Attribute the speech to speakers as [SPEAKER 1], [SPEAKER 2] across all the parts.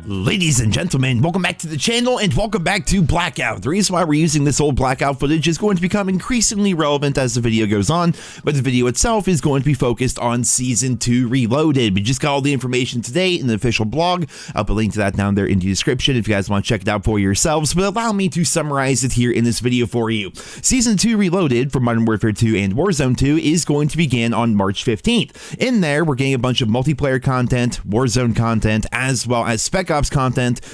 [SPEAKER 1] Ladies and gentlemen, welcome back to the channel and welcome back to Blackout. The reason why we're using this old Blackout footage is going to become increasingly relevant as the video goes on, but the video itself is going to be focused on Season 2 Reloaded. We just got all the information today in the official blog. I'll put a link to that down there in the description if you guys want to check it out for yourselves, but allow me to summarize it here in this video for you. Season 2 Reloaded for Modern Warfare 2 and Warzone 2 is going to begin on March 15th. In there, we're getting a bunch of multiplayer content, Warzone content, as well as Spec Ops content.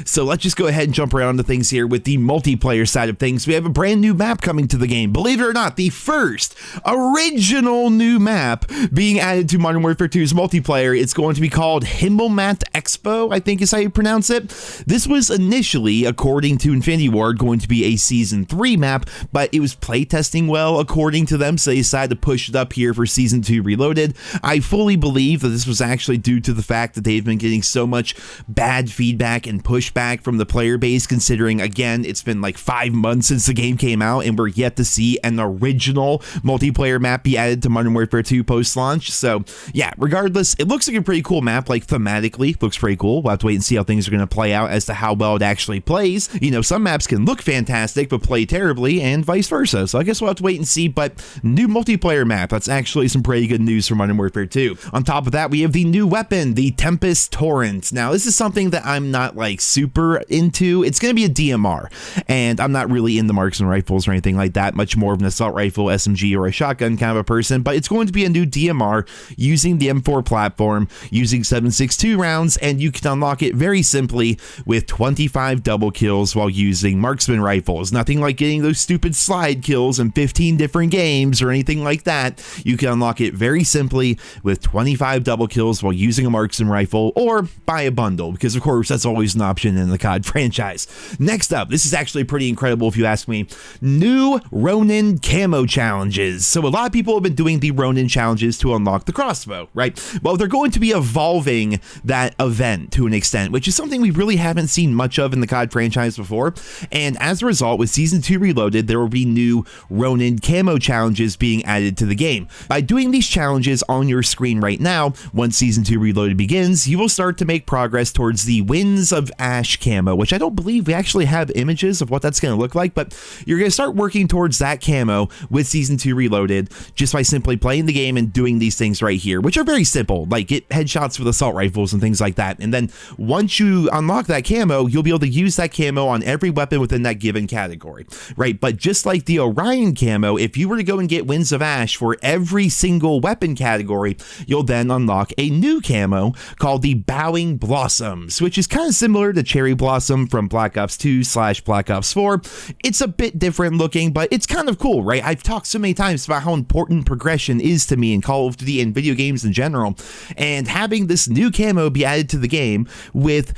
[SPEAKER 1] So let's just go ahead and jump around to things here with the multiplayer side of things. We have a brand new map coming to the game. Believe it or not, the first original new map being added to Modern Warfare 2's multiplayer. It's going to be called Himmelmatt Expo, I think is how you pronounce it. This was initially, according to Infinity Ward, going to be a Season 3 map, but it was playtesting well, according to them, so they decided to push it up here for Season 2 Reloaded. I fully believe that this was actually due to the fact that they've been getting so much bad feedback and pushback from the player base, considering, again, it's been like 5 months since the game came out and we're yet to see an original multiplayer map be added to Modern Warfare 2 post-launch. So yeah, regardless, it looks like a pretty cool map. Like thematically looks pretty cool. We'll have to wait and see how things are going to play out as to how well it actually plays. You know, some maps can look fantastic but play terribly, and vice versa, so I guess we'll have to wait and see. But new multiplayer map, that's actually some pretty good news for Modern Warfare 2. On top of that, we have the new weapon, the Tempest Torrent. Now this is something that I'm not like super into. It's going to be a DMR, and I'm not really into marksman rifles or anything like that, much more of an assault rifle, SMG, or a shotgun kind of a person, but it's going to be a new DMR using the M4 platform, using 7.62 rounds, and you can unlock it very simply with 25 double kills while using marksman rifles. Nothing like getting those stupid slide kills in 15 different games or anything like that. You can unlock it very simply with 25 double kills while using a marksman rifle, or buy a bundle, because of course that's always an option in the COD franchise. Next up, this is actually pretty incredible if you ask me, new Ronin camo challenges. So a lot of people have been doing the Ronin challenges to unlock the crossbow, right? Well, they're going to be evolving that event to an extent, which is something we really haven't seen much of in the COD franchise before. And as a result, with Season 2 Reloaded, there will be new Ronin camo challenges being added to the game. By doing these challenges on your screen right now, once Season 2 Reloaded begins, you will start to make progress towards the Winds of Ash camo, which I don't believe we actually have images of what that's going to look like, but you're going to start working towards that camo with Season 2 Reloaded just by simply playing the game and doing these things right here, which are very simple, like get headshots with assault rifles and things like that. And then once you unlock that camo, you'll be able to use that camo on every weapon within that given category, right? But just like the Orion camo, if you were to go and get Winds of Ash for every single weapon category, you'll then unlock a new camo called the Bowing Blossoms, which is kind of similar to Cherry Blossom from Black Ops 2/Black Ops 4. It's a bit different looking, but it's kind of cool, right? I've talked so many times about how important progression is to me in Call of Duty and video games in general, and having this new camo be added to the game with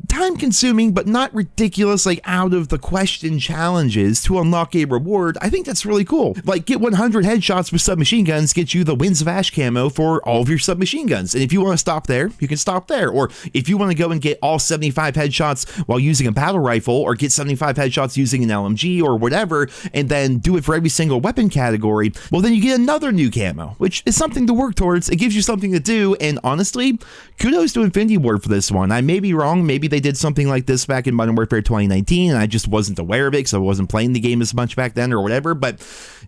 [SPEAKER 1] time-consuming but not ridiculous, like out of the question challenges to unlock a reward, I think that's really cool. Like, get 100 headshots with submachine guns, get you the Winds of Ash camo for all of your submachine guns, and if you want to stop there, you can stop there. Or if you want to go and get all 75 headshots while using a battle rifle, or get 75 headshots using an LMG or whatever, and then do it for every single weapon category, well then you get another new camo, which is something to work towards. It gives you something to do, and honestly, kudos to Infinity Ward for this one. I may be wrong, maybe they did something like this back in Modern Warfare 2019 and I just wasn't aware of it because I wasn't playing the game as much back then or whatever, but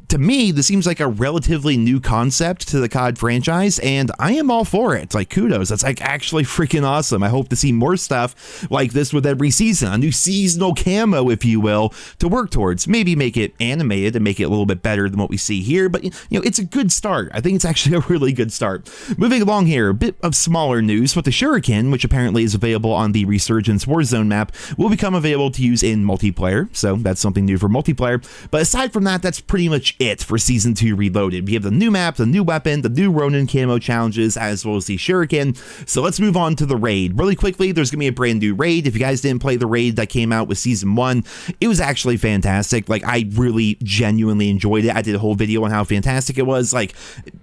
[SPEAKER 1] to me this seems like a relatively new concept to the COD franchise, and I am all for it. It's like, kudos, that's like actually freaking awesome. I hope to see more stuff like this with every season, a new seasonal camo, if you will, to work towards. Maybe make it animated and make it a little bit better than what we see here, but you know, it's a good start. I think it's actually a really good start. Moving along here, a bit of smaller news, but the Shuriken, which apparently is available on the Resurgence Warzone map, will become available to use in multiplayer, so that's something new for multiplayer. But aside from that, that's pretty much it for Season 2 Reloaded. We have the new map, the new weapon, the new Ronin camo challenges, as well as the Shuriken. So let's move on to the raid. Really quickly, there's gonna be a brand new raid. If you guys didn't play the raid that came out with Season 1, it was actually fantastic. Like, I really genuinely enjoyed it. I did a whole video on how fantastic it was. Like,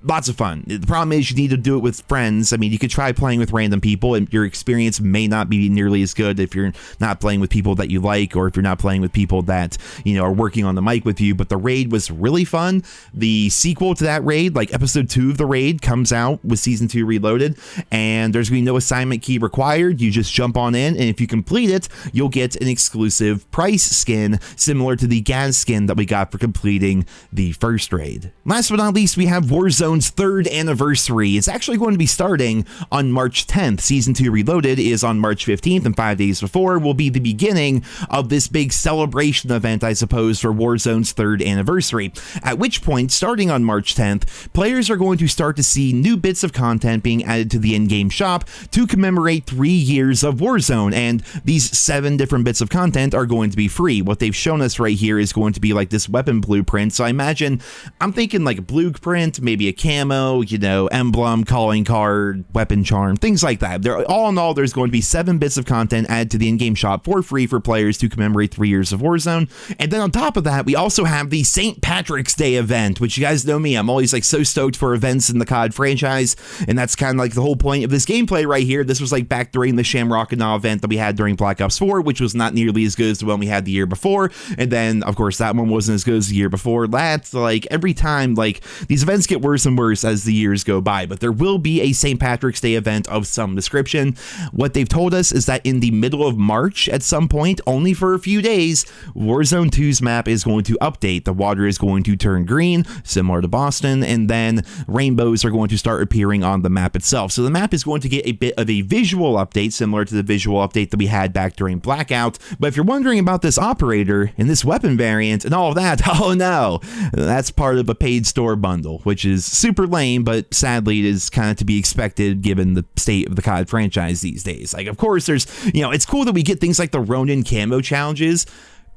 [SPEAKER 1] lots of fun. The problem is you need to do it with friends. I mean, you could try playing with random people and your experience may not be nearly as good if you're not playing with people that you like, or if you're not playing with people that, you know, are working on the mic with you. But the raid was really fun. The sequel to that raid, like episode 2 of the raid, comes out with season 2 reloaded, and there's gonna be no assignment key required. You just jump on in, and if you complete it, you'll get an exclusive price skin similar to the gas skin that we got for completing the first raid. Last but not least, we have Warzone's 3rd anniversary. It's actually going to be starting on March 10th. Season 2 Reloaded is on March 15th, and 5 days before will be the beginning of this big celebration event, I suppose, for Warzone's 3rd anniversary. At which point, starting on March 10th, players are going to start to see new bits of content being added to the in-game shop to commemorate 3 years of Warzone, and these 7 different bits of content are going to be free. What they've shown us right here is going to be like this weapon blueprint, so I imagine, I'm thinking like a blueprint, maybe a camo, you know, emblem, calling card, weapon charm, things like that. All in all, there's going to be 7 bits of content added to the in-game shop for free for players to commemorate 3 years of Warzone. And then on top of that, we also have the St. Patrick's Day event, which you guys know me, I'm always like so stoked for events in the COD franchise, and that's kind of like the whole point of this gameplay right here. This was like back during the Shamrock and Awe event that we had during Black Ops 4, which was not nearly as good as the one we had the year before, and then of course that one wasn't as good as the year before. That's like every time, like these events get worse and worse as the years go by, but there will be a St. Patrick's Day event of some description. What they've told us is that in the middle of March, at some point, only for a few days, Warzone 2's map is going to update. The water is going to turn green, similar to Boston, and then rainbows are going to start appearing on the map itself. So the map is going to get a bit of a visual update, similar to the visual update that we had back during Blackout. But if you're wondering about this operator and this weapon variant and all of that, oh no, that's part of a paid store bundle, which is super lame, but sadly it is kind of to be expected given the state of the COD franchise these days. Like, of course, there's, you know, it's cool that we get things like the Ronin camo challenges.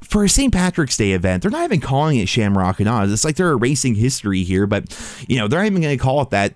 [SPEAKER 1] For a St. Patrick's Day event, they're not even calling it Shamrock and Oz. It's like they're erasing history here, but, you know, they're not even going to call it that.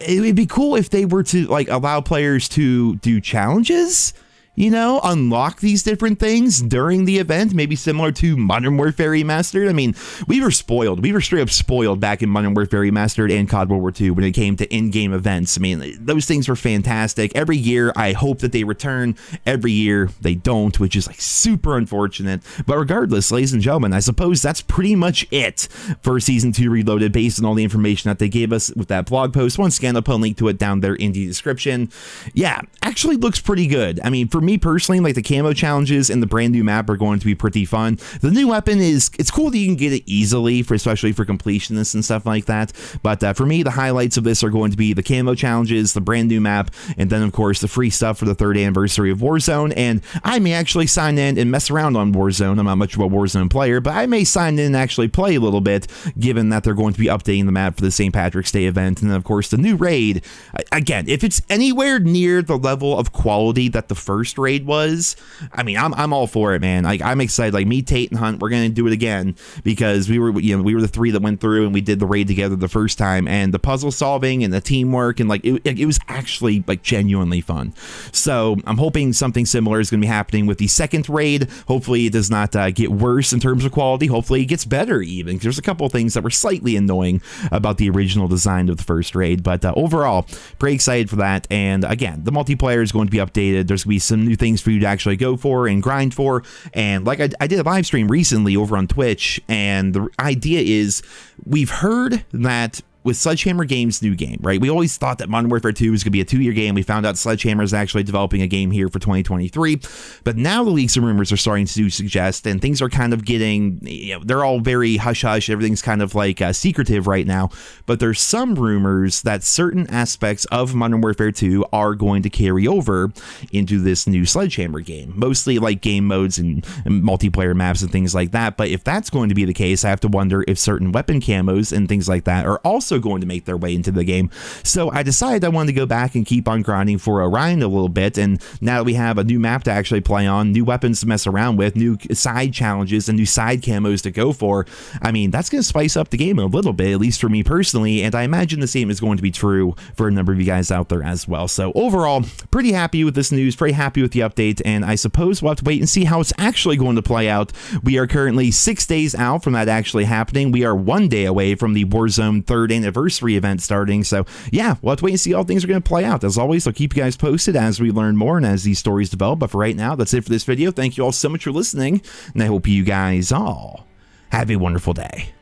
[SPEAKER 1] It would be cool if they were to, like, allow players to do challenges, you know, unlock these different things during the event, maybe similar to Modern Warfare Remastered. I mean, we were spoiled. We were straight up spoiled back in Modern Warfare Remastered and COD World War II when it came to in-game events. I mean, those things were fantastic. Every year, I hope that they return. Every year, they don't, which is like super unfortunate. But regardless, ladies and gentlemen, I suppose that's pretty much it for Season 2 Reloaded based on all the information that they gave us with that blog post. Once again, I'll put a link to it down there in the description. Yeah, actually looks pretty good. I mean, for me personally, like the camo challenges and the brand new map are going to be pretty fun. The new weapon is, it's cool that you can get it easily, especially for completionists and stuff like that. But for me, the highlights of this are going to be the camo challenges, the brand new map, and then of course the free stuff for the 3rd anniversary of Warzone. And I may actually sign in and mess around on Warzone. I'm not much of a Warzone player, but I may sign in and actually play a little bit, given that they're going to be updating the map for the St. Patrick's Day event. And then of course the new raid, again, if it's anywhere near the level of quality that the first raid was, I mean, I'm all for it, man. Like, I'm excited. Like, me, Tate, and Hunt, we're gonna do it again because we were the 3 that went through and we did the raid together the first time, and the puzzle solving and the teamwork and like it was actually like genuinely fun. So I'm hoping something similar is gonna be happening with the second raid. Hopefully it does not get worse in terms of quality. Hopefully it gets better even, because there's a couple of things that were slightly annoying about the original design of the first raid. But overall, pretty excited for that. And again, the multiplayer is going to be updated. There's gonna be some new things for you to actually go for and grind for. And like I did a live stream recently over on Twitch, and the idea is, we've heard that with Sledgehammer Games' new game, right? We always thought that Modern Warfare 2 was going to be a 2-year game. We found out Sledgehammer is actually developing a game here for 2023. But now the leaks and rumors are starting to suggest, and things are kind of getting, you know, they're all very hush-hush. Everything's kind of like secretive right now. But there's some rumors that certain aspects of Modern Warfare 2 are going to carry over into this new Sledgehammer game. Mostly like game modes and multiplayer maps and things like that. But if that's going to be the case, I have to wonder if certain weapon camos and things like that are also going to make their way into the game. So I decided I wanted to go back and keep on grinding for Orion a little bit, and now that we have a new map to actually play on, new weapons to mess around with, new side challenges and new side camos to go for, I mean, that's going to spice up the game a little bit, at least for me personally, and I imagine the same is going to be true for a number of you guys out there as well. So overall, pretty happy with this news, pretty happy with the update, and I suppose we'll have to wait and see how it's actually going to play out. We are currently 6 days out from that actually happening. We are 1 day away from the Warzone 3rd anniversary event starting. So yeah, we'll have to wait and see how things are going to play out. As always, I'll keep you guys posted as we learn more and as these stories develop. But for right now, that's it for this video. Thank you all so much for listening, and I hope you guys all have a wonderful day.